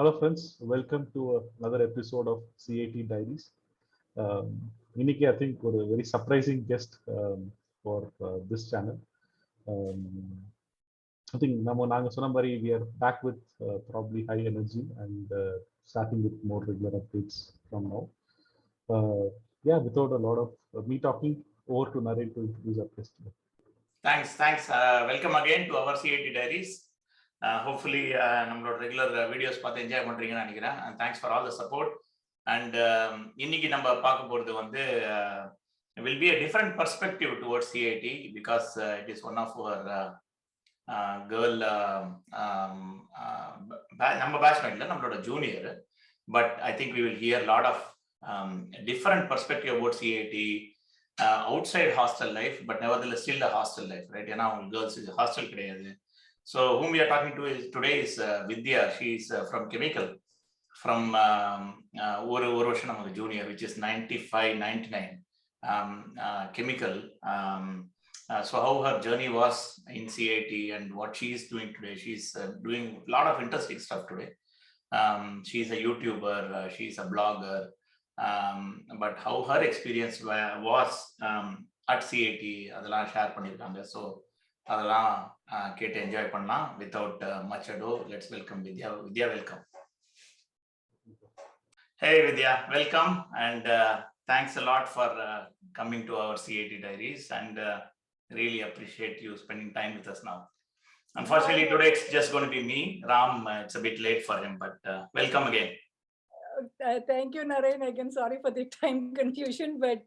Hello friends, welcome to another episode of CAT Diaries. இன்னைக்கு I think ஒரு very surprising guest for this channel. Um, I think நாங்க சொன்ன மாதிரி we are back with probably high energy and starting with more regular updates from now. Yeah, without a lot of me talking, over to Naren to introduce our guest today. Thanks. Welcome again to our CAT Diaries. Hopefully நம்மளோட regular videos பார்த்து enjoy பண்றீங்கன்னு நினைக்கிறேன். And thanks for all the support. And இன்னைக்கு நம்ம பார்க்க போறது வந்து will be a different perspective towards CAT because it is one of our girl நம்ம batchmate இல்ல நம்மளோட junior, but I think we will hear a lot of different perspective about CAT. Outside hostel life, but nevertheless still a hostel life, right? ஏன்னா அவங்க girls is hostel கிடையாது. So whom we are talking to today is Vidya. She is from chemical, from ஒரு வருஷம் நமக்கு junior, which is 95-99 chemical. So how her journey was in CAT and what she is doing today. She's doing a lot of interesting stuff today. She is a YouTuber, she is a blogger. But how her experience was at CAT அதெல்லாம் share பண்ணிருக்காங்க. So அதெல்லாம் கேட்டு enjoy பண்ணலாம். Without much ado, let's welcome Vidya. Vidya, welcome. Hey Vidya, welcome and thanks a lot for coming to our CAT Diaries and really appreciate you spending time with us now. Unfortunately today it's just going to be me. Ram, it's a bit late for him, but welcome again. Thank you, Naren. Again, sorry for the time confusion, but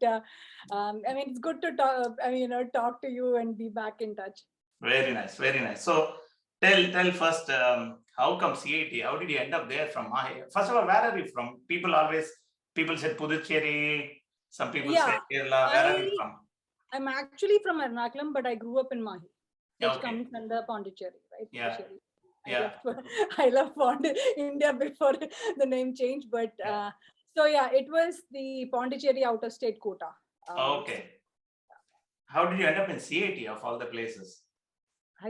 I mean, it's good to talk to you and be back in touch. Very nice, very nice. So, tell first, how come CAT? How did you end up there from Mahi? First of all, where are you from? People said Puducherry. Some people say Kerala. Where are you from? I'm actually from Ernakulam, but I grew up in Mahi, which comes under Pondicherry, right? Yeah. Yeah, I love India before the name changed, but so yeah, it was the Pondicherry out of state quota. Okay. How did you end up in CAT of all the places?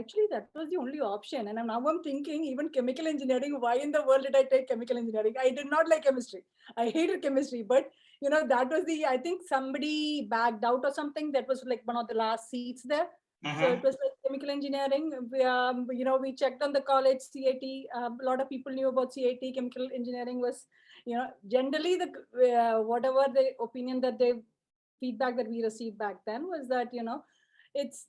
Actually, that was the only option, and now I'm thinking even chemical engineering. Why in the world did I take chemical engineering? I did not like chemistry. I hated chemistry, but that was I think somebody backed out or something. That was like one of the last seats there. Mm-hmm. So it was like chemical engineering. We checked on the college CAT. A lot of people knew about CAT. Chemical engineering was, generally the whatever the opinion that feedback that we received back then was that it's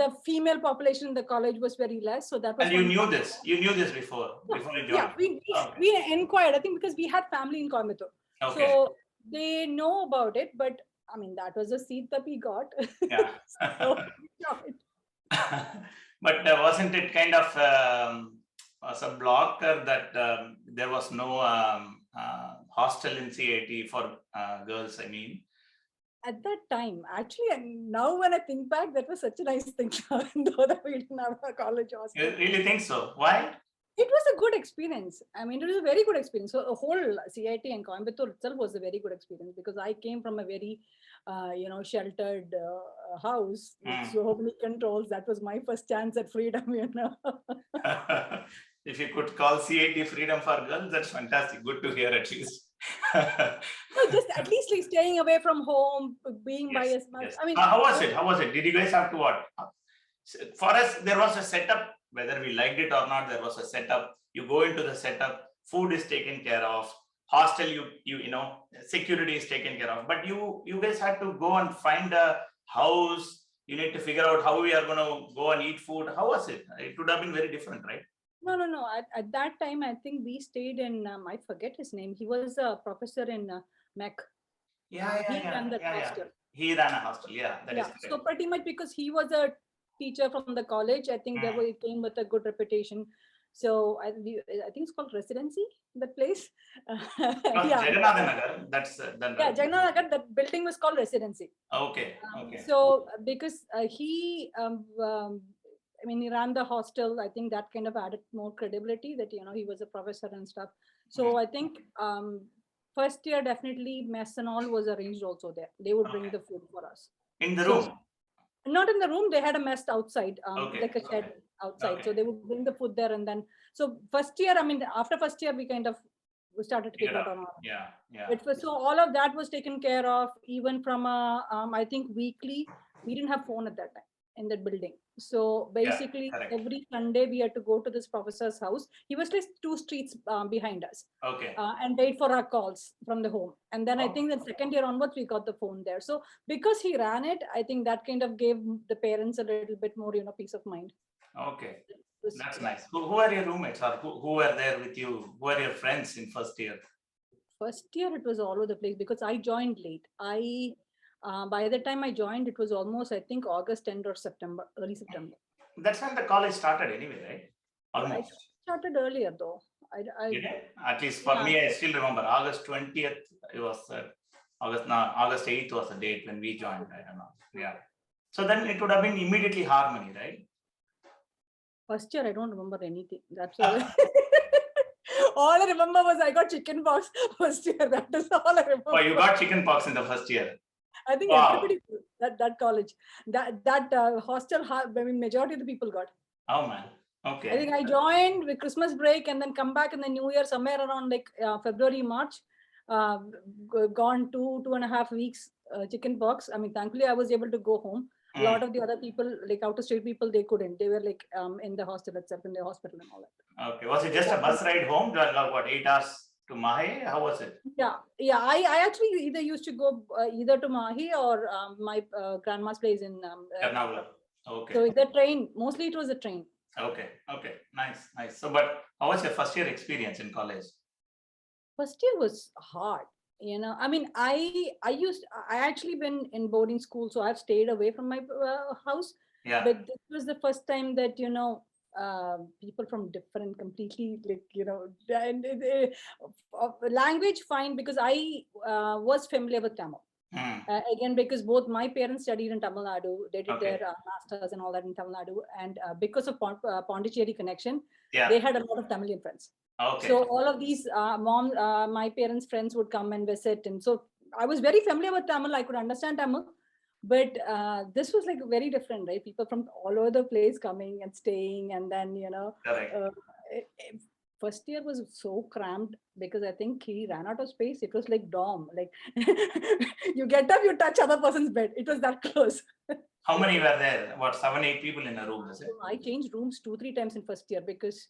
the female population in the college was very less. So that was. And you knew this. You knew this before you joined. Yeah, we inquired. I think because we had family in Coimbatore, so they know about it, but. I mean, that was a seat that we got. Yeah. So, but wasn't it kind of was a blocker that there was no hostel in CAT for girls? I mean, at that time, actually, now when I think back, that was such a nice thing. Though that we didn't have a college hostel. You really think so? Why? It was a good experience. I mean, it was a very good experience. So the whole CAT and Coimbatore itself was a very good experience because I came from a very, sheltered house with so many controls. That was my first chance at freedom, If you could call CAT freedom for girls, that's fantastic. Good to hear at least. No, just at least like staying away from home, being by as much. Yes. I mean, how was it? How was it? Did you guys have to what? For us, there was a setup. Whether we liked it or not, there was a setup. You go into the setup, food is taken care of. Hostel, security is taken care of. But you guys had to go and find a house. You need to figure out how we are going to go and eat food. How was it? It would have been very different, right? No. At that time, I think we stayed in, I forget his name. He was a professor in MEC. He ran the hostel. He ran a hostel, that is correct. So pretty much because he was a teacher from the college, I think it came with a good reputation. So I think it's called Residency, that place. Jagannatha Nagar, that's Jagannatha Nagar, that building was called Residency. Okay. So because he he ran the hostel, I think that kind of added more credibility that he was a professor and stuff. So I think first year definitely mess and all was arranged also there. They would bring the food for us in the room. Not in the room, they had a mess outside, like a shed outside. Okay. So they would bring the food there, and then so first year, I mean, after first year, we kind of started to figure it out on our own. Yeah, yeah. It was, so all of that was taken care of, even from a I think weekly. We didn't have phone at that time in that building. So basically, correct. every Sunday we had to go to this professor's house. He was like 2 streets behind us, Okay. and wait for our calls from the home. And then I Oh. think the second year onwards, we got the phone there. So because he ran it, I think that kind of gave the parents a little bit more, peace of mind. Okay. Was- That's yeah. nice. Who are your roommates, or who were there with you? Who are your friends in first year? First year, it was all over the place because I joined late. By the time I joined, it was almost, I think, August end or September, early September. That's when the college started anyway, right? I Almost. started earlier though. Did it? At least for Yeah. me, I still remember August 20th. It was August 8th was the date when we joined. I don't know. Yeah. So then it would have been immediately Harmony, right? First year, I don't remember anything. That's all. All I remember was I got chicken pox first year. That is all I remember. Oh, you got chicken pox in the first year. I think Wow. everybody that college, that hostel. I mean, majority of the people got. Oh man. Okay. I think I joined with Christmas break and then come back in the New Year somewhere around like February, March. Gone 2.5 weeks chicken pox. I mean, thankfully I was able to go home. A lot of the other people, like out of state people, they couldn't. They were like in the hostel itself, in the hospital and all that. Okay. Was it just a bus ride home? What, 8 hours to Mahe? How was it? Yeah. I actually either used to go either to Mahi or my grandma's place in Ernakulam. Okay. So the train, mostly it was a train. Okay. Nice. So, but how was your first year experience in college? First year was hard. I mean, I actually been in boarding school, so I've stayed away from my house. Yeah. But this was the first time that people from different, completely language fine, because I was familiar with Tamil. Again, because both my parents studied in Tamil Nadu, they did their masters and all that in Tamil Nadu, and because of Pondicherry connection, they had a lot of Tamilian friends. Okay. So all of these my parents' friends would come and visit, and so I was very familiar with Tamil. I could understand Tamil, but this was like very different, right? People from all over the place coming and staying, and then Correct. First year was so cramped because I think he ran out of space. It was like dorm, like you get up, you touch other person's bed. It was that close. How many were there? What, 7, 8 people in a room? Is it? I changed rooms 2-3 times in first year because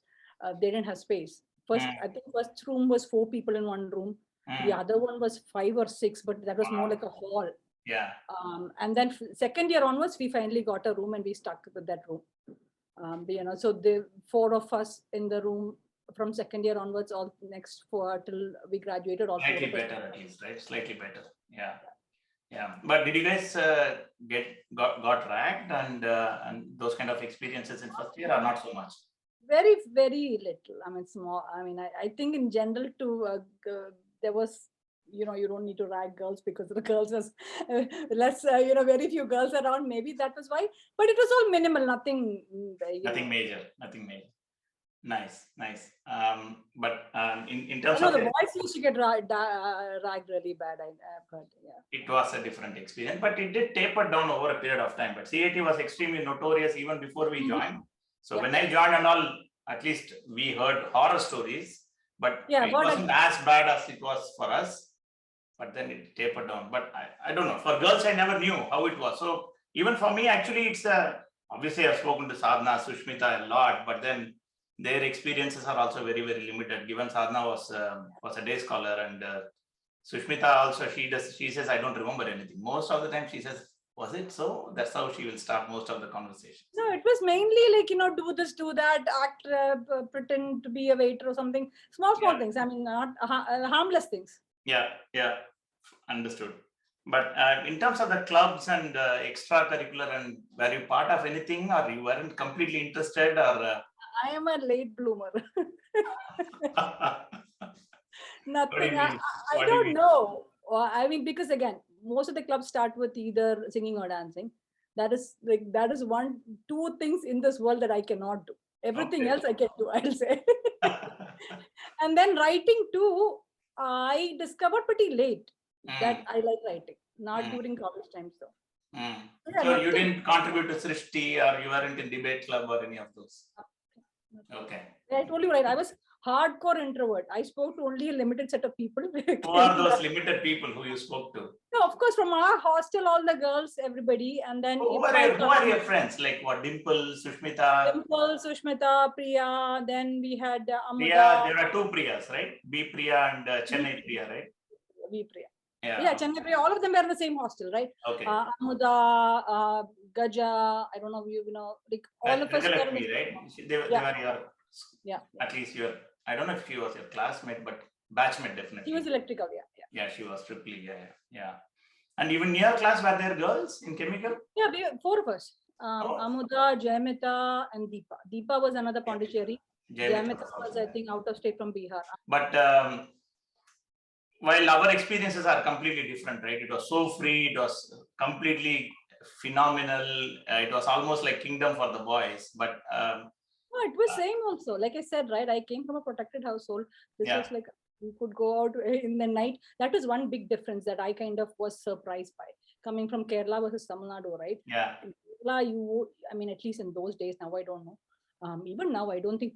they didn't have space. First, I think first room was 4 people in one room. The other one was 5 or 6, but that was more like a hall. Yeah. And then second year onwards, we finally got a room and we stuck with that room. So the 4 of us in the room from second year onwards, all next 4 till we graduated. All Slightly better at least, right? Slightly better. Yeah. But did you guys got ragged and those kind of experiences in first year, or not so much? Very, very little. I mean, small. I mean, I think in general too, there was, you don't need to rag girls because the girls was less, very few girls around. Maybe that was why, but it was all minimal, nothing. Nothing major. Nice. But in terms the of boys used to get ragged really bad. I've heard. Yeah. It was a different experience, but it did taper down over a period of time. But CAT was extremely notorious even before we joined. So when I joined and all, at least we heard horror stories, but it wasn't as bad as it was for us. But then it tapered down. But I don't know. For girls, I never knew how it was. So even for me, actually, it's obviously I've spoken to Sadhna, Sushmita a lot, but then their experiences are also very, very limited. Given Sadhna was a day scholar, and Sushmita also, she says, I don't remember anything. Most of the time she says, was it so? That's how she will start most of the conversation. No, it was mainly like, do this, do that, act, pretend to be a waiter or something. Small things. I mean, not harmless things. Yeah. Understood. But in terms of the clubs and extracurricular, and were you part of anything, or you weren't completely interested, or? I am a late bloomer. Nothing. I don't know. I mean, because again, most of the clubs start with either singing or dancing. That is 2 things in this world that I cannot do. Everything else I can do, I'll say. And then writing too, I discovered pretty late that I like writing. Not during college times though. Yeah, So you nothing. didn't contribute to Srishti, or you weren't in debate club or any of those? Okay. I told you, right? I was hardcore introvert. I spoke to only a limited set of people. Who are those limited people who you spoke to? No, of course, from our hostel, all the girls, everybody, and then Who are your friends? Like what? Dimple, Sushmita? Dimple, Sushmita, Priya. Then we had Priya. Amuda. There are two Priyas, right? B Priya and Chennai Priya, right? V Priya. Yeah. Yeah, Chennai Priya. All of them were in the same hostel, right? Okay. Amuda, Gaja. I don't know, you know, like all of us were. Right? They were your. Yeah. At least your. I don't know if she was your classmate, but batchmate definitely. She was electrical, Yeah, she was triply. Yeah. And even near class, were there girls in chemical? Yeah, four of us. Amuda, Jayamita, and Deepa. Deepa was another Pondicherry. Jayamita was, I think, out of state from Bihar. But while our experiences are completely different, right? It was so free. It was completely phenomenal. It was almost like kingdom for the boys. But no, it was same also. Like I said, right? I came from a protected household. This was like you could go out in the night. That is one big difference that I kind of was surprised by. Coming from Kerala versus Tamil Nadu, right? Yeah. In Kerala, I mean, at least in those days, now I don't know. Even now, I don't think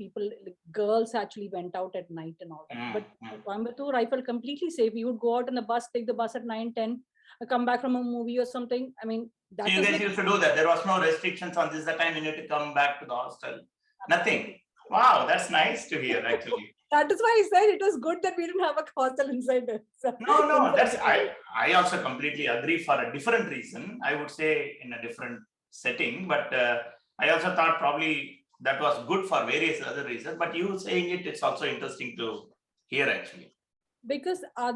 girls actually went out at night and all that. But Coimbatore, I felt completely safe. You would go out in the bus, take the bus at 9, 10, come back from a movie or something. I mean, that so you guys used to do that. There was no restrictions on this. The time you need to come back to the hostel. Nothing. Wow, that's nice to hear, actually. That is why I said it was good that we didn't have a hostel inside it. So, no, that's I also completely agree for a different reason. I would say in a different setting, but I also thought probably that was good for various other reasons. But you saying it's also interesting to hear, actually. Because I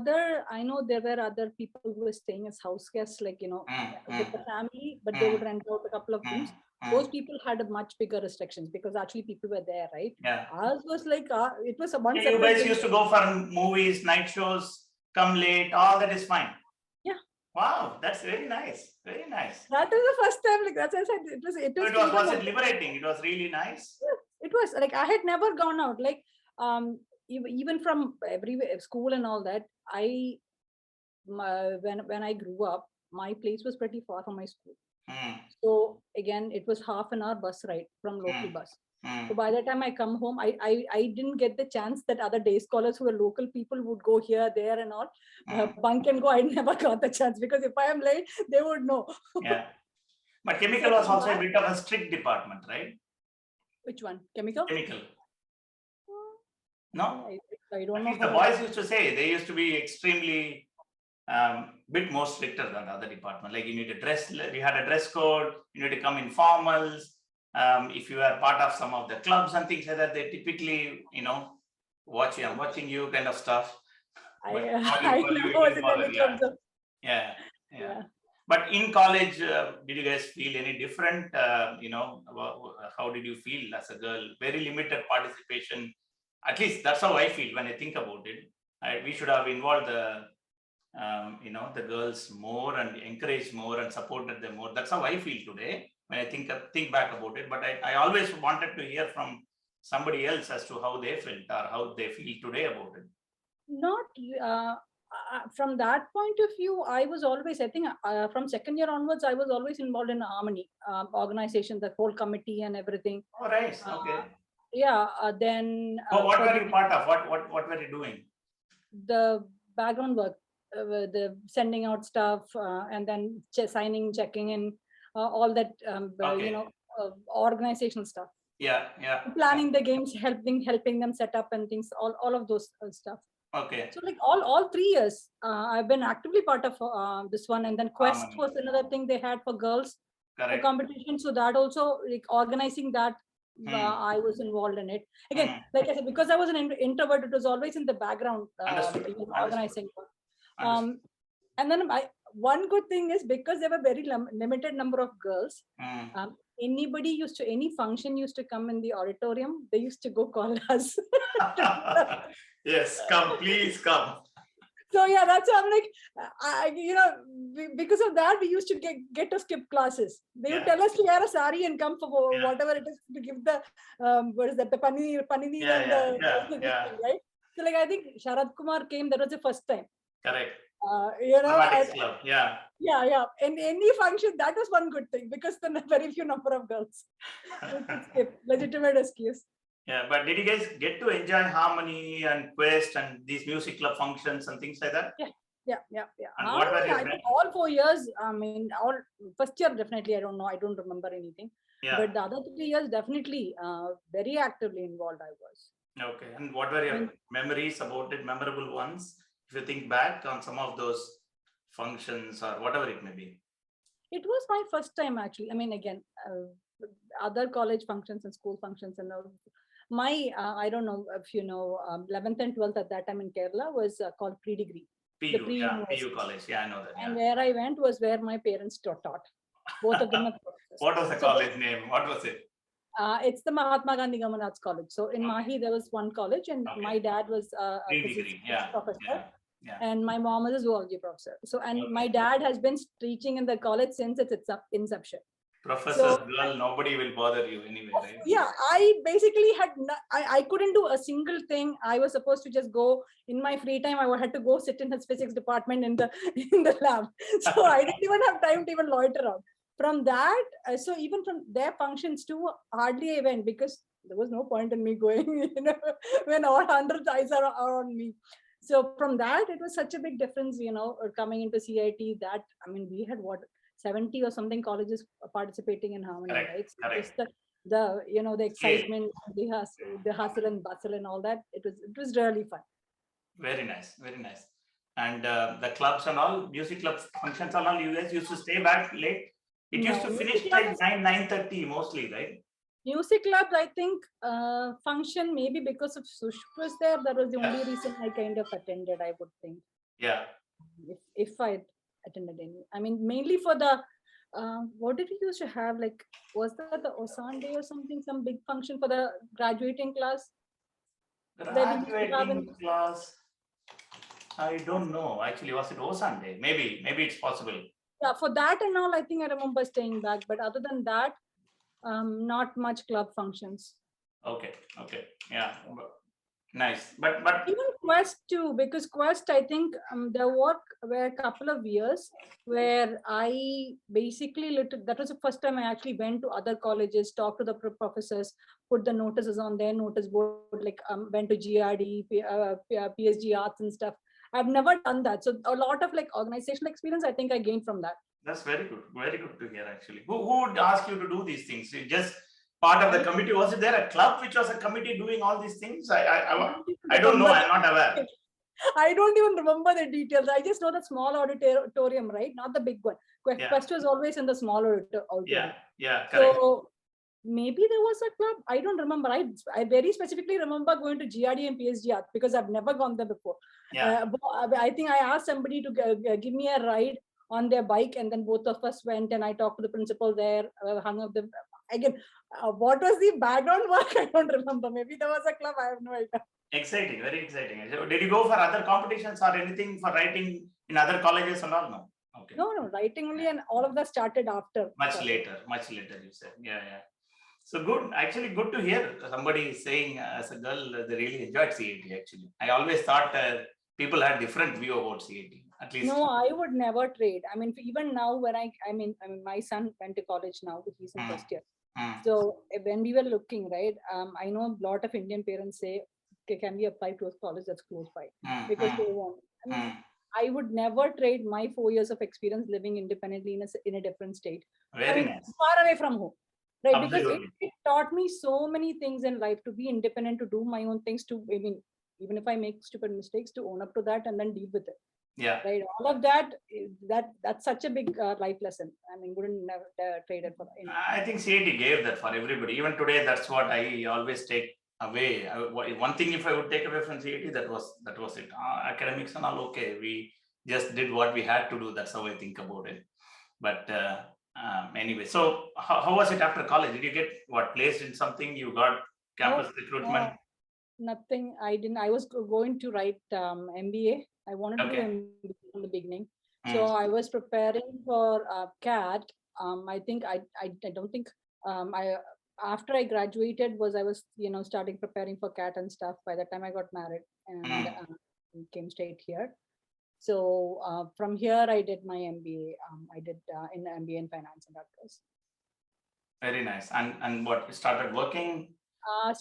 know there were other people who were staying as house guests, like, with the family, but they would rent out a couple of rooms. Those people had a much bigger restrictions because actually people were there, right? Yeah. Ours was like, it was a one. You guys used to go for movies, night shows, come late, all that is fine. Yeah. Wow, that's very nice. Very nice. That was the first time, like that's I said, was it liberating? It was really nice. Yeah, it was like I had never gone out. Like even from everywhere, school and all that, when I grew up, my place was pretty far from my school. So again, it was half an hour bus ride from local bus. So by the time I come home, I didn't get the chance that other day scholars who were local people would go here, there and all. Bunk and go, I never got the chance because if I am late, they would know. Yeah. But chemical was also a bit of a strict department, right? Which one? Chemical? Chemical. No? I don't know. The boys used to say they used to be extremely bit more stricter than the other department. Like you need to dress, you had a dress code, you need to come in formals. If you are part of some of the clubs and things like that, they typically, watching you kind of stuff. Yeah. But in college, did you guys feel any different? How did you feel as a girl? Very limited participation. At least that's how I feel when I think about it. We should have involved the girls more and encouraged more and supported them more. That's how I feel today when I think back about it. But I always wanted to hear from somebody else as to how they felt or how they feel today about it. Not from that point of view, I was always, I think from second year onwards, I was always involved in Harmony organization, the whole committee and everything. Oh, right. Okay. Yeah. Then. What were you part of? What were you doing? The background work, the sending out stuff, and then signing, checking in, all that. Organizational stuff. Yeah. Planning the games, helping them set up and things, all of those stuff. Okay. So like all 3 years, I've been actively part of this one, and then Quest was another thing they had for girls. Correct. For competition. So that also, like organizing that, I was involved in it. Again, like I said, because I was an introvert, it was always in the background, organizing. And then one good thing is because there were very limited number of girls. Any function used to come in the auditorium, they used to go call us. Yes, come, please come. So yeah, that's how I'm like, because of that, we used to get to skip classes. They would tell us to wear a sari and come for whatever it is to give the the paneer and the right. So like I think Sharad Kumar came. That was the first time. Correct. Dramatics club, yeah. Yeah. In any function, that was one good thing because then very few number of girls. We could skip. Legitimate excuse. Yeah, but did you guys get to enjoy harmony and quest and these music club functions and things like that? Yeah. And what were your I think all 4 years, I mean, all first year, definitely, I don't know. I don't remember anything. Yeah. But the other 3 years, definitely, very actively involved I was. Okay. And what were your memories about it, memorable ones? If you think back on some of those functions or whatever it may be. It was my first time actually. I mean, again, other college functions and school functions and all. I don't know if you know, 11th and 12th at that time in Kerala was called pre-degree. PU, PU college. Yeah, I know that. Yeah. And where I went was where my parents taught. Both of them are professors. What was the college name? What was it? It's the Mahatma Gandhi Government Arts College. So in Mahi, there was one college, and my dad was a physics professor. Yeah. And my mom was a zoology professor. So, and my dad has been teaching in the college since its inception. Professor's girl, nobody will bother you anyway, right? Yeah, I basically had, I couldn't do a single thing. I was supposed to just go in my free time. I had to go sit in his physics department in the lab. So I didn't even have time to even loiter around. From that, so even from their functions too, hardly I went because there was no point in me going, when all 100 eyes are on me. So from that, it was such a big difference, coming into CIT that, I mean, we had 70 or something colleges participating in Harmony, right? So just the excitement, the hustle and bustle and all that. It was really fun. Very nice, very nice. And the clubs and all, music clubs, functions and all, you guys used to stay back late. It used to finish like 9:30 mostly, right? Music clubs, I think, function maybe because of Sush was there. That was the only reason I kind of attended, I would think. Yeah. If I attended any, I mean, mainly for the, what did we used to have? Like, was that the Osan Day or something? Some big function for the graduating class? Graduating class? I don't know. Actually, was it Osan Day? Maybe it's possible. Yeah, for that and all, I think I remember staying back. But other than that, not much club functions. Okay. Yeah. Nice. But even Quest too, because Quest, I think there were a couple of years where I basically that was the first time I actually went to other colleges, talked to the professors, put the notices on their notice board, like went to GRD, PSG Arts and stuff. I've never done that. So a lot of like organizational experience, I think I gained from that. That's very good. Very good to hear actually. Who would ask you to do these things? You just part of the committee. Was it there a club which was a committee doing all these things? I don't know. I'm not aware. I don't even remember the details. I just know the small auditorium, right? Not the big one. Quest was always in the small auditorium. Yeah, correct. So maybe there was a club. I don't remember. I very specifically remember going to GRD and PSG Art because I've never gone there before. Yeah. I think I asked somebody to give me a ride on their bike, and then both of us went, and I talked to the principal there, hung up the again. What was the background work? I don't remember. Maybe there was a club. I have no idea. Exciting, very exciting. Did you go for other competitions or anything for writing in other colleges and all? No. Okay. No, writing only, and all of that started after. Much later, you said. Yeah. So good. Actually, good to hear somebody saying as a girl they really enjoyed CAT. Actually, I always thought people had different view about CAT. At least. No, I would never trade. I mean, even now when I mean, my son went to college now, he's in first year. So when we were looking, right, I know a lot of Indian parents say, okay, can we apply to a college that's close by? Because they want. I mean, I would never trade my 4 years of experience living independently in a different state. Very nice. Far away from home. Right, absolutely. Because it taught me so many things in life, to be independent, to do my own things, to, I mean, even if I make stupid mistakes, to own up to that and then deal with it. Yeah. Right. All of that's such a big life lesson. I mean, wouldn't never trade it for anything. I think CAT gave that for everybody. Even today, that's what I always take away. One thing, if I would take away from CAT, that was it. Academics and all okay. We just did what we had to do. That's how I think about it. But anyway, so how was it after college? Did you get placed in something? You got campus recruitment? Nothing. I didn't. I was going to write MBA. I wanted to do MBA in the beginning. So I was preparing for CAT. I think I don't think after I graduated I was starting preparing for CAT and stuff. By the time I got married and came straight here. So from here, I did my MBA. I did in MBA in finance and that course. Very nice. And what, you started working? I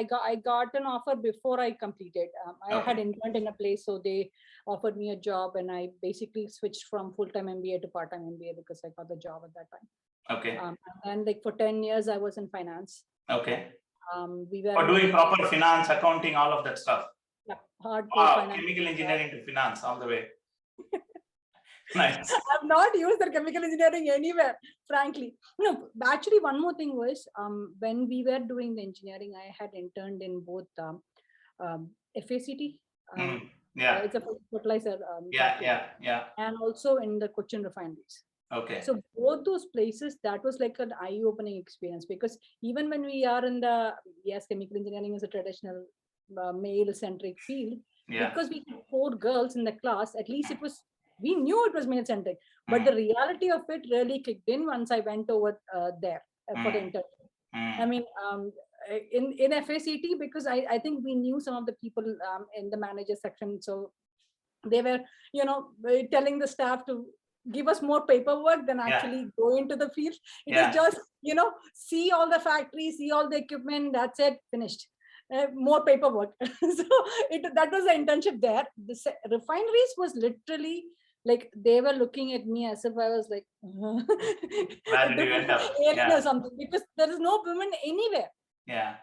got an offer before I completed. I had interned in a place, so they offered me a job, and I basically switched from full-time MBA to part-time MBA because I got the job at that time. Okay. And like for 10 years, I was in finance. Okay. We were doing proper finance, accounting, all of that stuff. Yeah, hardcore finance. Chemical engineering to finance all the way. Nice. I've not used the chemical engineering anywhere, frankly. No, actually, one more thing was when we were doing the engineering, I had interned in both FACT. Yeah. It's a fertilizer. Yeah. And also in the Cochin refineries. Okay. So both those places, that was like an eye-opening experience, because even when we are in the, yes, chemical engineering is a traditional male-centric field. Yeah. Because we had 4 girls in the class, at least it was, we knew it was male-centric, but the reality of it really kicked in once I went over there for the internship. I mean, in FACT, because I think we knew some of the people in the manager section, so they were, telling the staff to give us more paperwork than actually go into the field. It is just, see all the factories, see all the equipment, that's it, finished. More paperwork. So that was the internship there. The refineries was literally like they were looking at me as if I was like where did you end up? Or something, because there is no women anywhere. Yeah.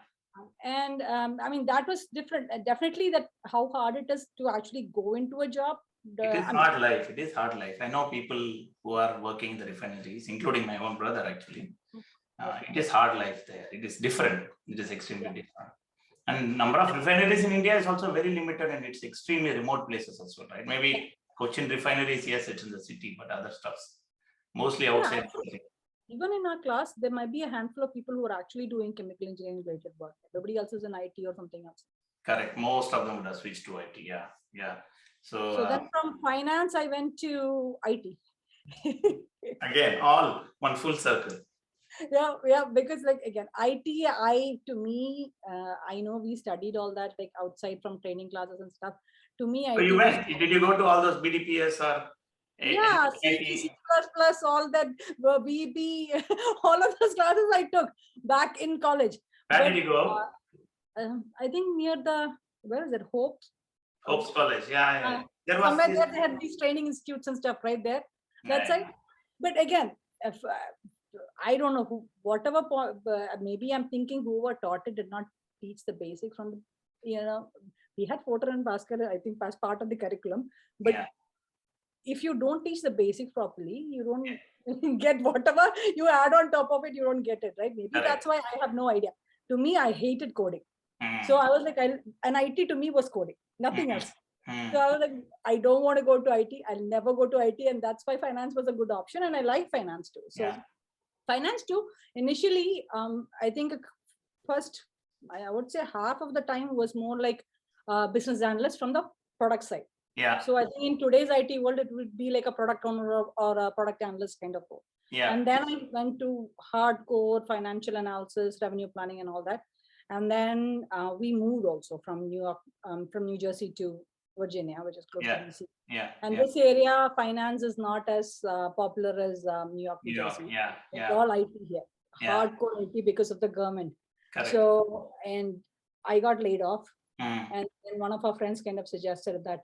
And I mean, that was different. Definitely that how hard it is to actually go into a job. It is hard life. It is hard life. I know people who are working in the refineries, including my own brother actually. It is hard life there. It is different. It is extremely different. And number of refineries in India is also very limited, and it's extremely remote places also, right? Maybe Cochin refineries, yes, it's in the city, but other stuffs mostly outside. Even in our class, there might be a handful of people who are actually doing chemical engineering related work. Everybody else is in IT or something else. Correct. Most of them would have switched to IT. Yeah. So then from finance, I went to IT. Again, all one full circle. Yeah, because like again, IT, to me, I know we studied all that like outside from training classes and stuff. To me, so you went. Did you go to all those BDPS or? Yeah, C++, all that BB, all of those classes I took back in college. Where did you go? I think near where is it? Hope's College. Yeah. There was somewhere there they had these training institutes and stuff right there. That's right. But again, if I don't know whatever maybe I'm thinking whoever taught it did not teach the basics from the, we had Porter and Pascal, I think, as part of the curriculum, but if you don't teach the basics properly, you don't get whatever you add on top of it, you don't get it, right? Maybe that's why I have no idea. To me, I hated coding. So I was like, and IT to me was coding, nothing else. So I was like, I don't want to go to IT. I'll never go to IT. And that's why finance was a good option. And I like finance too. So finance too, initially, I think first, I would say half of the time was more like business analyst from the product side. Yeah. So I think in today's IT world, it would be like a product owner or a product analyst kind of role. Yeah. And then I went to hardcore financial analysis, revenue planning and all that. And then we moved also from New Jersey to Virginia, which is close to DC. Yeah. And this area, finance is not as popular as New York, New Jersey. Yeah. It's all IT here, hardcore IT because of the government. Correct. So, and I got laid off. And then one of our friends kind of suggested that.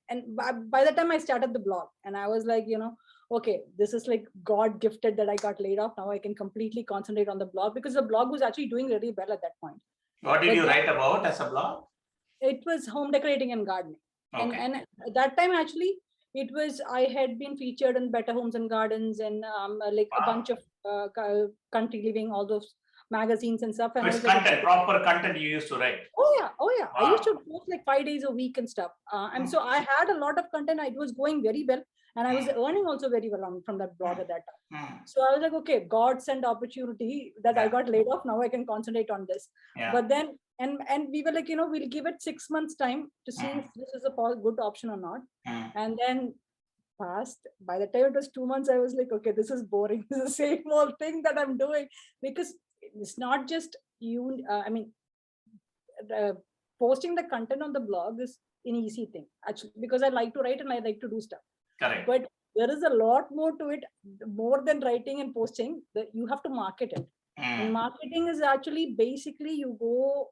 And by the time I started the blog, and I was like, okay, this is like God gifted that I got laid off. Now I can completely concentrate on the blog, because the blog was actually doing really well at that point. What did you write about as a blog? It was home decorating and gardening. Okay. And at that time, actually, it was, I had been featured in Better Homes and Gardens and like a bunch of country living, all those magazines and stuff. And it's content, proper content you used to write. Oh yeah. Wow. I used to post like 5 days a week and stuff. And so I had a lot of content. It was going very well. And I was earning also very well from that blog at that time. So I was like, okay, God sent opportunity that I got laid off. Now I can concentrate on this. But then, and we were like, we'll give it 6 months time to see if this is a good option or not. And then passed. By the time it was 2 months, I was like, okay, this is boring. This is the same old thing that I'm doing, because it's not just posting the content on the blog is an easy thing actually, because I like to write and I like to do stuff. Correct. But there is a lot more to it, more than writing and posting. That you have to market it. And marketing is actually basically you go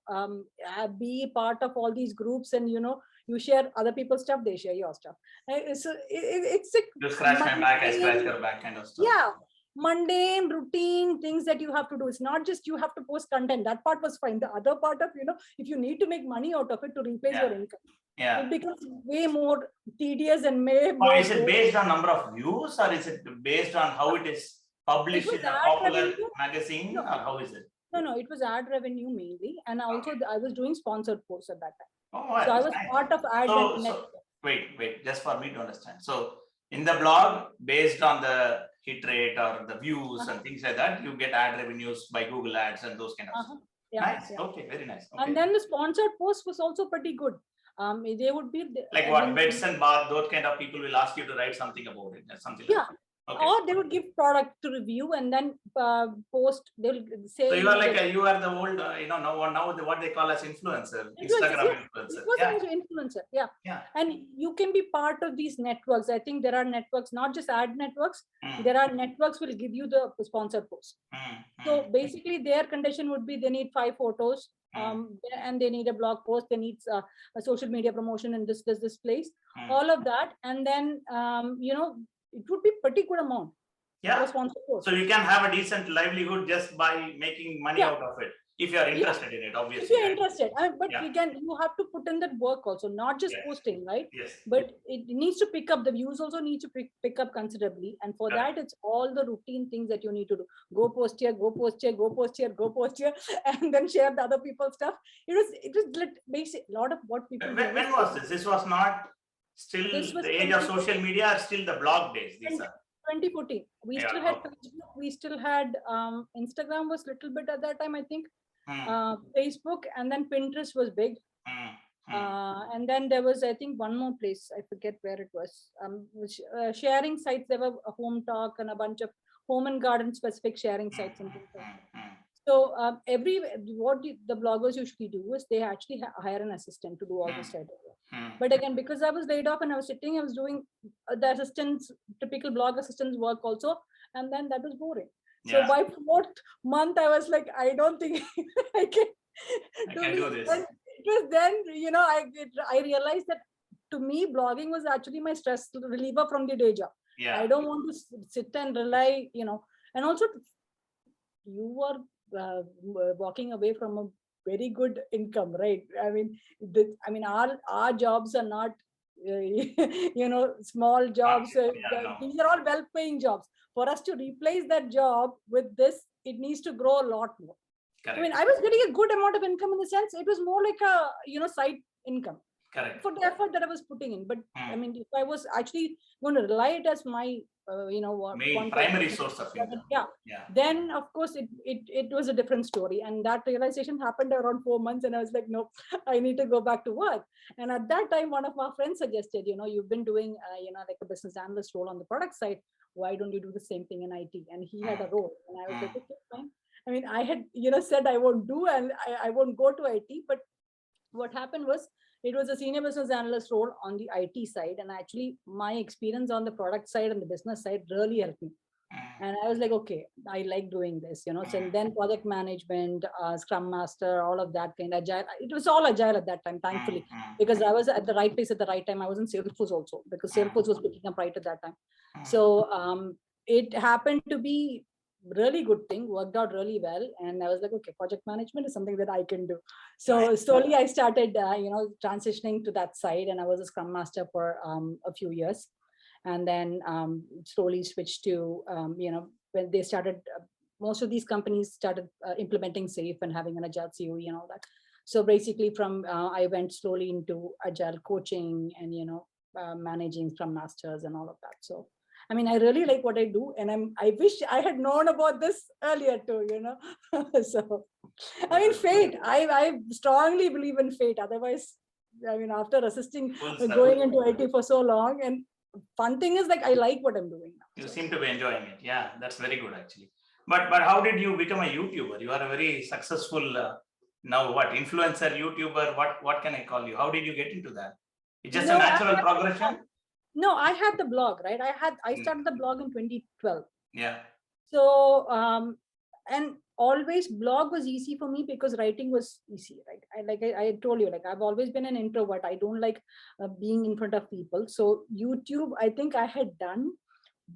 be part of all these groups, and you share other people's stuff, they share your stuff. So it's a You scratch my back, I scratch your back kind of stuff. Yeah, mundane routine things that you have to do. It's not just you have to post content. That part was fine. The other part of, if you need to make money out of it to replace your income, it becomes way more tedious and more. Is it based on number of views, or is it based on how it is published in a popular magazine, or how is it? No, it was ad revenue mainly, and also I was doing sponsored posts at that time. Oh, so I was part of ad. Wait, just for me to understand. So in the blog, based on the hit rate or the views and things like that, you get ad revenues by Google Ads and those kind of stuff. Nice. Okay, very nice. Okay. And then the sponsored post was also pretty good. They would be like what, beds and bath, those kind of people will ask you to write something about it, something like that. Okay. Or they would give product to review and then post. They'll say. So you are like you are the old, now what they call as influencer, Instagram influencer. It was also influencer, yeah. And you can be part of these networks. I think there are networks, not just ad networks. There are networks will give you the sponsored post. So basically, their condition would be they need 5 photos. And they need a blog post, they need a social media promotion in this place, all of that, and then it would be pretty good amount. Yeah. So you can have a decent livelihood just by making money out of it, if you are interested in it, obviously. If you're interested, but again, you have to put in that work also, not just posting, right? Yes. But it needs to pick up. The views also need to pick up considerably, and for that, it's all the routine things that you need to do. Go post here, go post here, go post here, go post here, and then share the other people's stuff. It was basic. A lot of what people. When was this? This was not still the age of social media, or still the blog days. These are 2014. We still had Facebook. We still had Instagram was little bit at that time, I think. Facebook, and then Pinterest was big. And then there was, I think, one more place. I forget where it was. Sharing sites. There were a Home Talk and a bunch of home and garden specific sharing sites and things like that. So what the bloggers usually do is they actually hire an assistant to do all this type of work. But again, because I was laid off and I was doing the assistants, typical blog assistants work also, and then that was boring. So by 4th month, I was like, I don't think I can do this. And it was then, I realized that to me, blogging was actually my stress reliever from the day job. I don't want to sit and rely, and also you were walking away from a very good income, right? I mean, our jobs are not, small jobs. These are all well-paying jobs. For us to replace that job with this, it needs to grow a lot more. Correct. I mean, I was getting a good amount of income in the sense it was more like a side income. Correct. For the effort that I was putting in. But I mean, if I was actually going to rely it as my main primary source of income, then of course it was a different story. And that realization happened around 4 months, and I was like, nope, I need to go back to work. And at that time, one of our friends suggested, you've been doing like a business analyst role on the product side. Why don't you do the same thing in IT? And he had a role, and I was like, okay, fine. I mean, I had said I won't do, and I won't go to IT. But what happened was, it was a senior business analyst role on the IT side, and actually my experience on the product side and the business side really helped me. And I was like, okay, I like doing this, So then project management, Scrum Master, all of that kind of agile. It was all agile at that time, thankfully, because I was at the right place at the right time. I was in Salesforce also, because Salesforce was picking up right at that time. So it happened to be really good thing, worked out really well. And I was like, okay, project management is something that I can do. So slowly I started, transitioning to that side, and I was a Scrum Master for a few years. And then slowly switched to, when they started, most of these companies started implementing SAFe and having an agile COE and all that. So basically I went slowly into agile coaching and, managing Scrum Masters and all of that. So, I mean, I really like what I do, and I wish I had known about this earlier too, So, I mean, fate. I strongly believe in fate. Otherwise, I mean, after assisting, going into IT for so long, and fun thing is, like, I like what I'm doing now. You seem to be enjoying it. Yeah, that's very good actually. But how did you become a YouTuber? You are a very successful now influencer YouTuber. What can I call you? How did you get into that? It's just No, a natural progression. No, I had the blog, right? I started the blog in 2012. Yeah. So, and always blog was easy for me because writing was easy, right? I told you, like I've always been an introvert. I don't like being in front of people. So YouTube, I think I had done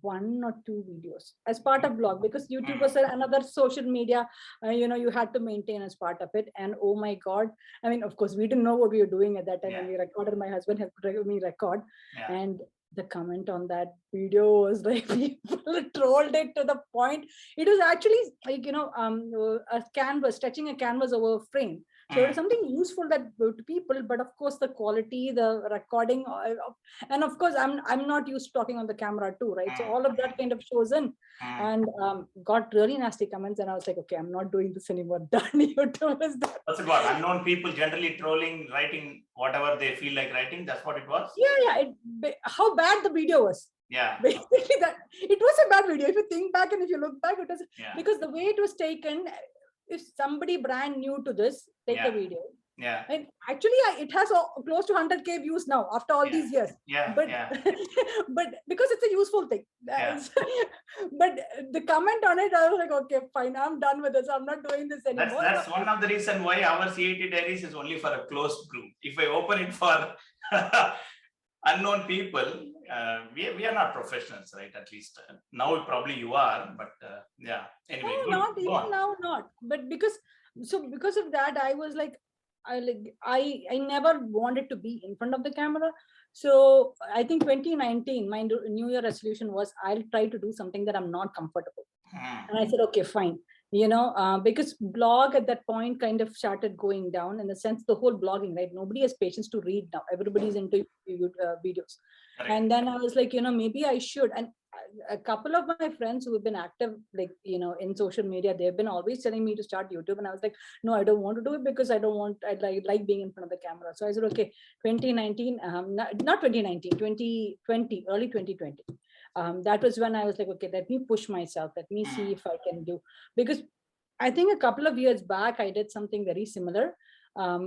1 or 2 videos as part of blog, because YouTube was another social media, you had to maintain as part of it. And oh my God, I mean, of course, we didn't know what we were doing at that time when we recorded. My husband helped me record. And the comment on that video was like, people trolled it to the point. It was actually like, a canvas, stretching a canvas over a frame. So it was something useful that to people, but of course the quality, the recording, and of course I'm not used to talking on the camera too, right? So all of that kind of shows in, and got really nasty comments, and I was like, okay, I'm not doing this anymore. Done. YouTube is done. What's it what? Unknown people generally trolling, writing whatever they feel like writing. That's what it was. Yeah. How bad the video was. Yeah. Basically, that it was a bad video. If you think back and if you look back, it was because the way it was taken. If somebody brand new to this take a video, and actually it has close to 100K views now after all these years. But but because it's a useful thing. But the comment on it, I was like, okay, fine, I'm done with this. I'm not doing this anymore. That's one of the reasons why our CAT diaries is only for a closed group. If I open it for unknown people, we are not professionals, right? At least now probably you are, but anyway. No, not even now, not. But because of that, I was like, I never wanted to be in front of the camera. So I think 2019, my New Year resolution was, I'll try to do something that I'm not comfortable. And I said, okay, fine. Because blog at that point kind of started going down, in the sense, the whole blogging, right? Nobody has patience to read now. Everybody's into videos. And then I was like, maybe I should. And a couple of my friends who have been active, like, in social media, they've been always telling me to start YouTube. And I was like, no, I don't want to do it because I like being in front of the camera. So I said, okay, 2019, not 2019, 2020, early 2020. That was when I was like, okay, let me push myself. Let me see if I can do, because I think a couple of years back, I did something very similar,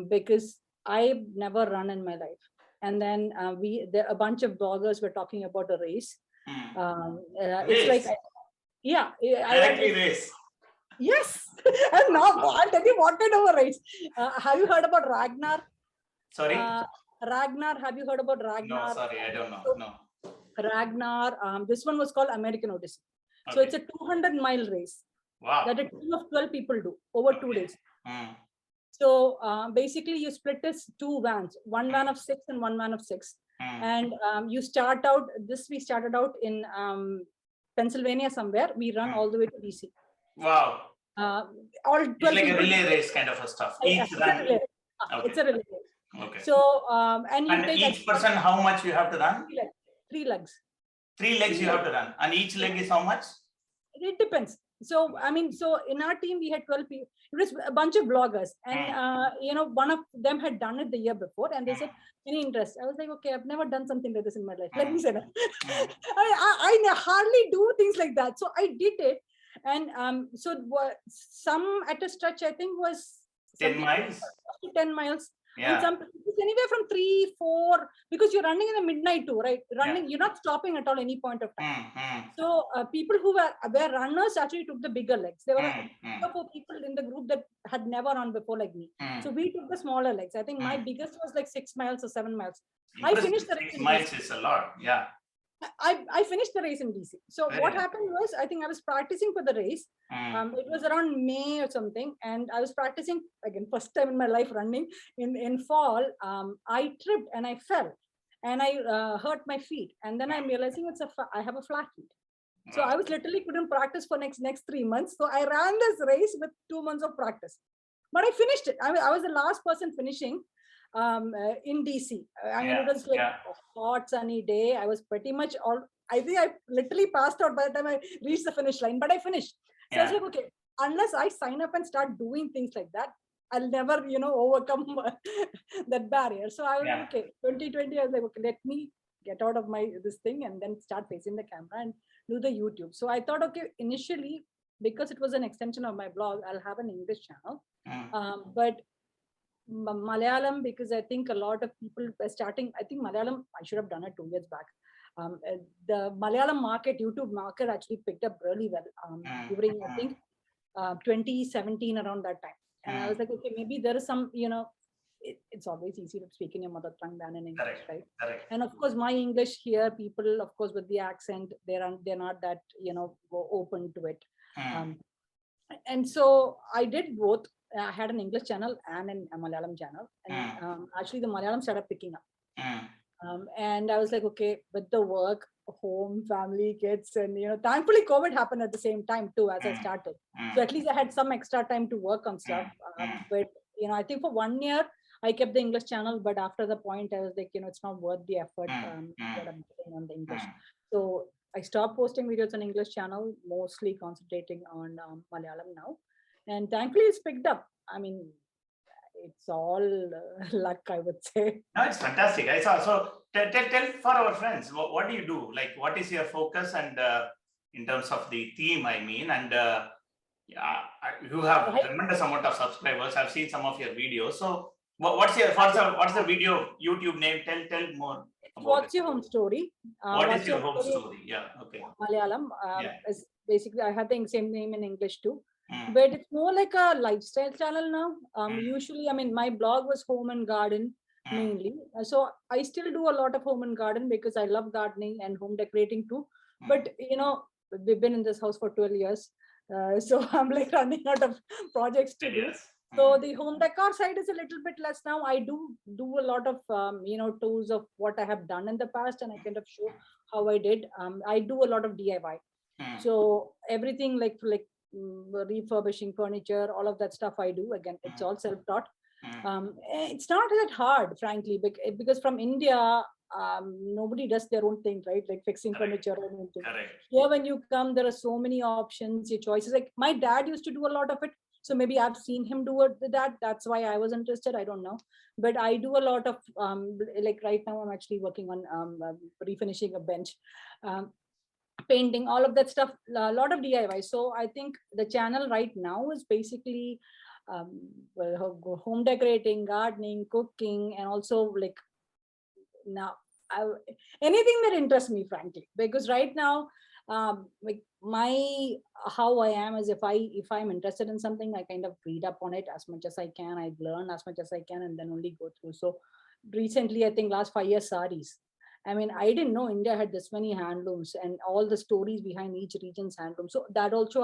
because I've never run in my life. And then a bunch of bloggers were talking about a race. It's like, directly race. Yes. And now I'll tell you what kind of a race. Have you heard about Ragnar? Sorry? Ragnar, have you heard about Ragnar? No, sorry, I don't know. No. Ragnar, this one was called American Odyssey. Okay. So it's a 200-mile race. Wow. That a team of 12 people do over 2 days. So basically you split this 2 vans, 1 van of 6 and 1 van of 6. And we started out in Pennsylvania somewhere. We run all the way to DC. Wow. All 12 it's like a relay race kind of a stuff. It's a relay race. Okay. So, and each person, how much you have to run? 3 legs. 3 legs you have to run. And each leg is how much? It depends. So, I mean, so in our team, we had 12 people. It was a bunch of bloggers. And, one of them had done it the year before. And they said, any interest? I was like, okay, I've never done something like this in my life. Let me say that. I hardly do things like that. So I did it. And so some at a stretch, I think was 10 miles. 10 miles. And some anywhere from 3, 4, because you're running in the midnight too, right? You're not stopping at all any point of time. So people who were runners actually took the bigger legs. There were 3 or 4 people in the group that had never run before like me. So we took the smaller legs. I think my biggest was like 6 miles or 7 miles. I finished the race. 6 miles is a lot. Yeah. I finished the race in DC. So what happened was, I think I was practicing for the race. It was around May or something. And I was practicing, again, first time in my life running in fall. I tripped and I fell and I hurt my feet. And then I'm realizing I have a flat feet. So I was literally couldn't practice for next 3 months. So I ran this race with 2 months of practice, but I finished it. I was the last person finishing in DC. I mean, it was like a hot sunny day. I was pretty much I think I literally passed out by the time I reached the finish line, but I finished. So I was like, okay, unless I sign up and start doing things like that, I'll never, overcome that barrier. So I was like, okay, 2020, I was like, okay, let me get out of this thing and then start facing the camera and do the YouTube. So I thought, okay, initially, because it was an extension of my blog, I'll have an English channel. But Malayalam, because I think a lot of people were starting. I think Malayalam, I should have done it 2 years back. The Malayalam market, YouTube market actually picked up really well during, I think, 2017, around that time. And I was like, okay, maybe there is some, it's always easier to speak in your mother tongue than in English, right? Correct. And of course, my English here, people, of course, with the accent, they're not that, open to it. And so I did both. I had an English channel and a Malayalam channel. And actually, the Malayalam started picking up. And I was like, okay, with the work, home, family, kids, and thankfully COVID happened at the same time too as I started. So at least I had some extra time to work on stuff. But I think for 1 year I kept the English channel, but after the point I was like, it's not worth the effort that I'm putting on the English. So I stopped posting videos on English channel, mostly concentrating on Malayalam now. And thankfully it's picked up. I mean, it's all luck, I would say. No, it's fantastic. I saw. So tell for our friends, what do you do? Like, what is your focus, and in terms of the theme, I mean, and you have tremendous amount of subscribers. I've seen some of your videos. So what's the video YouTube name? Tell more. What's your home story? What is your home story? Yeah. Okay. Malayalam. Is basically, I have the same name in English too. But it's more like a lifestyle channel now. Usually, I mean, my blog was home and garden mainly. So I still do a lot of home and garden because I love gardening and home decorating too. But, we've been in this house for 12 years. So I'm like running out of projects to do. So the home decor side is a little bit less now. I do a lot of, tours of what I have done in the past, and I kind of show how I did. I do a lot of DIY. So everything like refurbishing furniture, all of that stuff I do. Again, it's all self-taught. It's not that hard, frankly, because from India, nobody does their own thing, right? Like fixing furniture or anything. Here, when you come, there are so many options, your choices. Like my dad used to do a lot of it. So maybe I've seen him do that. That's why I was interested. I don't know. But I do a lot of, like right now, I'm actually working on refinishing a bench. Painting, all of that stuff, a lot of DIY. So I think the channel right now is basically home decorating, gardening, cooking, and also like now anything that interests me, frankly, because right now like how I am is if I'm interested in something, I kind of read up on it as much as I can, I learn as much as I can, and then only go through. So recently, I think last 5 years, saris. I mean, I didn't know India had this many handlooms and all the stories behind each region's handloom. So that also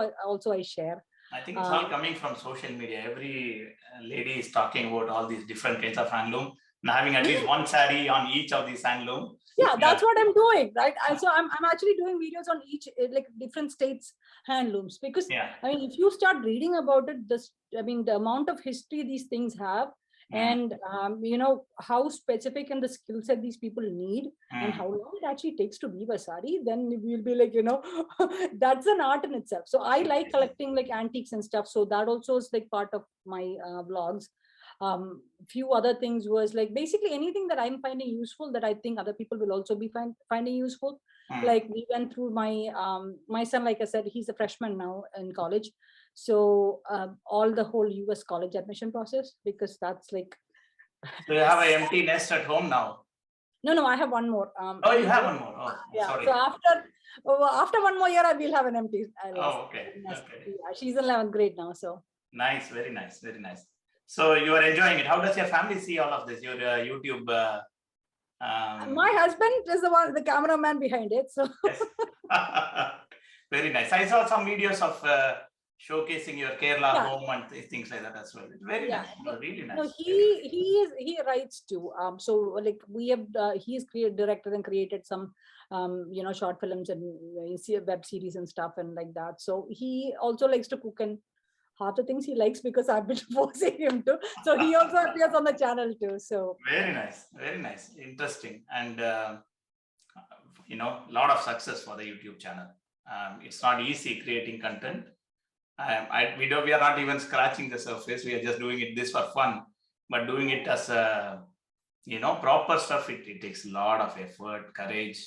I share. I think it's all coming from social media. Every lady is talking about all these different kinds of handloom and having at least one saree on each of these handloom. Yeah, that's what I'm doing, right? So I'm actually doing videos on each like different states handlooms, because I mean, if you start reading about it, the amount of history these things have. And how specific and the skill set these people need, and how long it actually takes to weave a sari, then we'll be like, that's an art in itself. So I like collecting like antiques and stuff. So that also is like part of my vlogs. Few other things was like basically anything that I'm finding useful that I think other people will also be finding useful. Like we went through my son, like I said, he's a freshman now in college. So all the whole US college admission process, because that's like. So you have an empty nest at home now? No, I have one more. You have one more. Oh, yeah. Sorry. So after 1 more year, I will have an empty. Okay. Yeah, she's in 11th grade now. So nice, very nice, very nice. So you are enjoying it. How does your family see all of this? Your YouTube. My husband is the cameraman behind it. So. Yes. Very nice. I saw some videos of showcasing your Kerala home and things like that as well. It's very nice. Really nice. No, he writes too. So like we have he's directed and created some short films and web series and stuff and like that. So he also likes to cook, and half the things he likes because I've been forcing him to. So he also appears on the channel too. So very nice, interesting, and lot of success for the YouTube channel. It's not easy creating content. We are not even scratching the surface. We are just doing this for fun, but doing it as proper stuff. It takes a lot of effort, courage,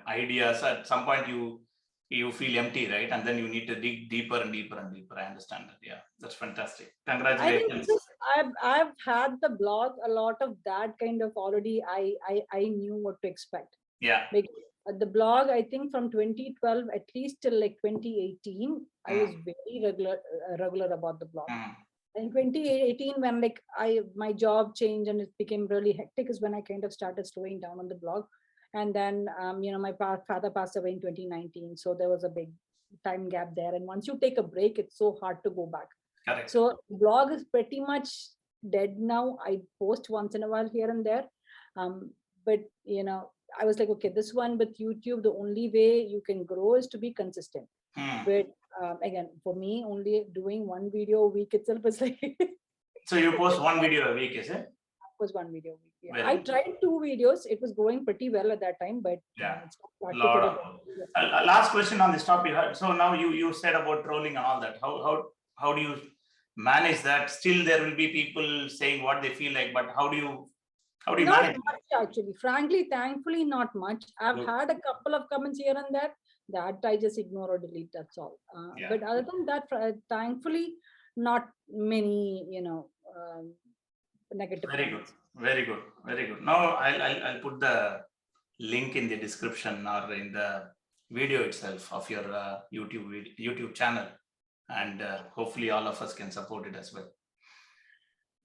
ideas. At some point, you you feel empty, right? And then you need to dig deeper and deeper and deeper. I understand that. Yeah, that's fantastic. Congratulations. I think I've had the blog, a lot of that kind of already. I knew what to expect. Yeah. Because the blog, I think from 2012 at least till like 2018, I was very regular about the blog. In 2018, when like my job changed and it became really hectic, is when I kind of started slowing down on the blog. And then my father passed away in 2019, so there was a big time gap there. And once you take a break, it's so hard to go back. Correct. So blog is pretty much dead now. I post once in a while here and there, but I was like, okay, this one with YouTube, the only way you can grow is to be consistent. But again, for me, only doing one video a week itself is like. So you post one video a week, is it? Was one video a week. Yeah. I tried 2 videos. It was going pretty well at that time, but yeah, last question on this topic. So now you said about trolling and all that. How do you manage that? Still, there will be people saying what they feel like, but how do you not manage much, actually? Frankly, thankfully, not much. I've had a couple of comments here and there that I just ignore or delete. That's all. But other than that, thankfully, not many. Negative. Very good. Now I'll put the link in the description or in the video itself of your YouTube channel, and hopefully all of us can support it as well.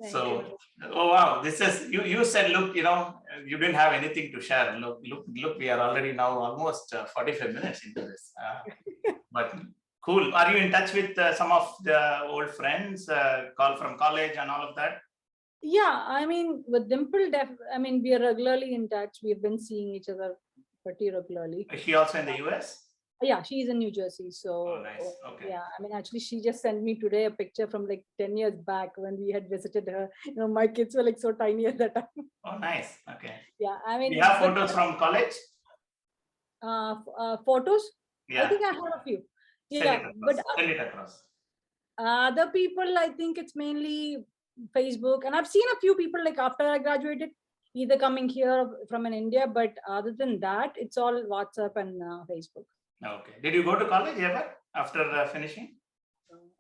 Thank you. Oh wow, this is you said, look, you didn't have anything to share. Look, we are already now almost 45 minutes into this. But cool. Are you in touch with some of the old friends, call from college and all of that? Yeah, I mean, with Dimple, we are regularly in touch. We've been seeing each other pretty regularly. Is she also in the US? Yeah, she's in New Jersey. So, nice. Okay. Yeah, actually, she just sent me today a picture from like 10 years back when we had visited her. My kids were like so tiny at that time. Oh, nice. Okay. Yeah, you have photos from college? Photos? Yeah. I think I have a few. Send it across. Other people, I think it's mainly Facebook, and I've seen a few people like after I graduated, either coming here from in India, but other than that, it's all WhatsApp and Facebook. Okay. Did you go to college ever after finishing?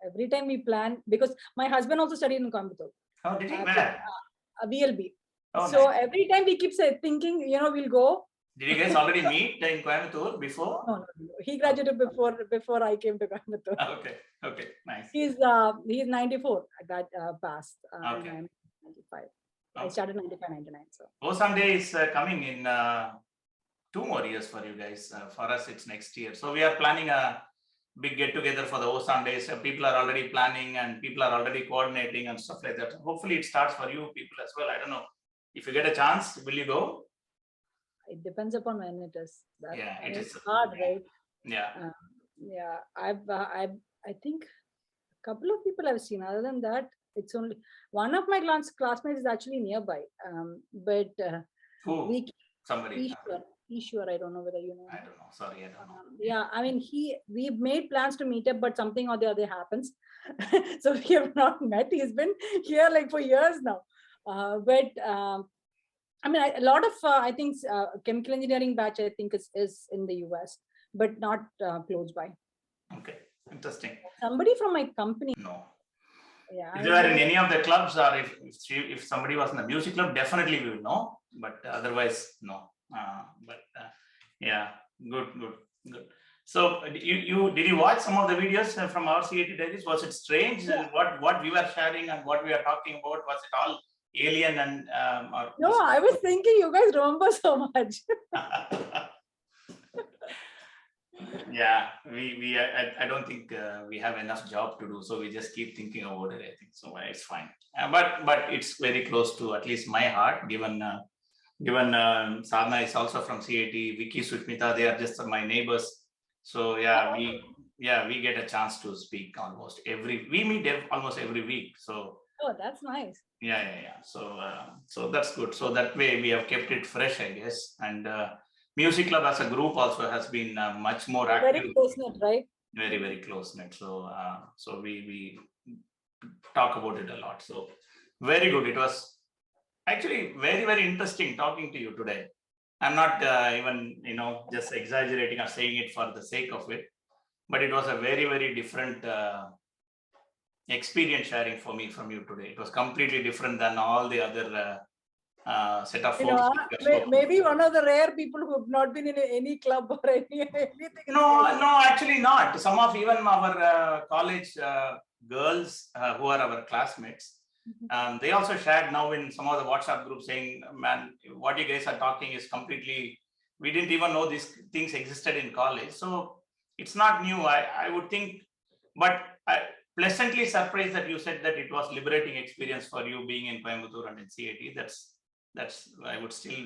Every time we plan, because my husband also studied in Coimbatore. Oh, did he? Where? VLB. Oh, so nice. Every time we keep thinking, we'll go. Did you guys already meet in Coimbatore before? No. He graduated before I came to Coimbatore. Okay, nice. He's 94. I got passed. Okay. 95. I started 95, 99. So. Sunday is coming in 2 more years for you guys. For us, it's next year. So we are planning a big get together for the Sundays. People are already planning and people are already coordinating and stuff like that. Hopefully, it starts for you people as well. I don't know. If you get a chance, will you go? It depends upon when it is. It is hard, right? Yeah. I think a couple of people I've seen. Other than that, it's only one of my classmates is actually nearby. But somebody. Sure, I don't know whether you know. I don't know. Sorry, I don't know. We've made plans to meet up, but something or the other happens. So we have not met. He's been here like for years now. A lot of I think chemical engineering batch I think is in the US, but not close by. Okay, interesting. Somebody from my company. No. Yeah. If you are in any of the clubs, or if somebody was in the music club, definitely we will know. But otherwise, no. Good. So did you watch some of the videos from our CAT diaries? Was it strange? Yeah. What we were sharing and what we are talking about? Was it all alien and no, I was thinking you guys remember so much. Yeah, I don't think we have enough job to do, so we just keep thinking about it. I think so. It's fine, but it's very close to at least my heart. Given Sadhana is also from CAT, Vicky, Sushmita, they are just my neighbors. So we get a chance to speak almost we meet almost every week. So. Oh, that's nice. Yeah. So that's good. So that way we have kept it fresh, I guess. And music club as a group also has been much more active. Very close-knit, right? Very, very close-knit. So we talk about it a lot. So very good. It was actually very, very interesting talking to you today. I'm not even just exaggerating or saying it for the sake of it. but it was a very, very different experience sharing for me from you today. It was completely different than all the other set of folks. Maybe one of the rare people who have not been in any club or anything. No, actually not. Some of even our college girls who are our classmates, they also shared now in some of the WhatsApp groups saying, man, what you guys are talking is completely, we didn't even know these things existed in college. So it's not new, I would think, but I pleasantly surprised that you said that it was liberating experience for you being in Coimbatore and in CAT. That's I would still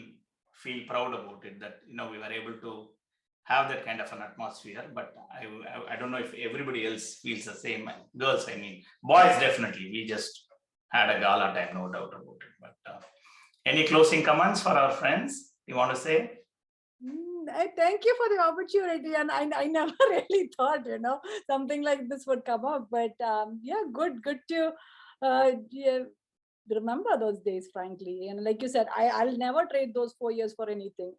feel proud about it, that we were able to have that kind of an atmosphere. But I don't know if everybody else feels the same. Girls, I mean, boys definitely. We just had a gala time, no doubt about it. But any closing comments for our friends you want to say? I thank you for the opportunity, and I never really thought something like this would come up. But yeah, good to remember those days, frankly. And like you said, I'll never trade those 4 years for anything.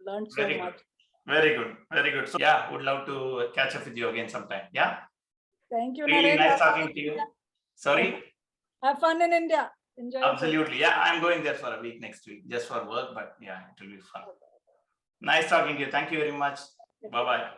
Learned so much. Very good. So yeah, would love to catch up with you again sometime. Yeah. Thank you. Really nice talking to you. Sorry. Have fun in India. Enjoy. Absolutely. Yeah, I'm going there for a week next week, just for work. But yeah, it will be fun. Nice talking to you. Thank you very much. Bye-bye.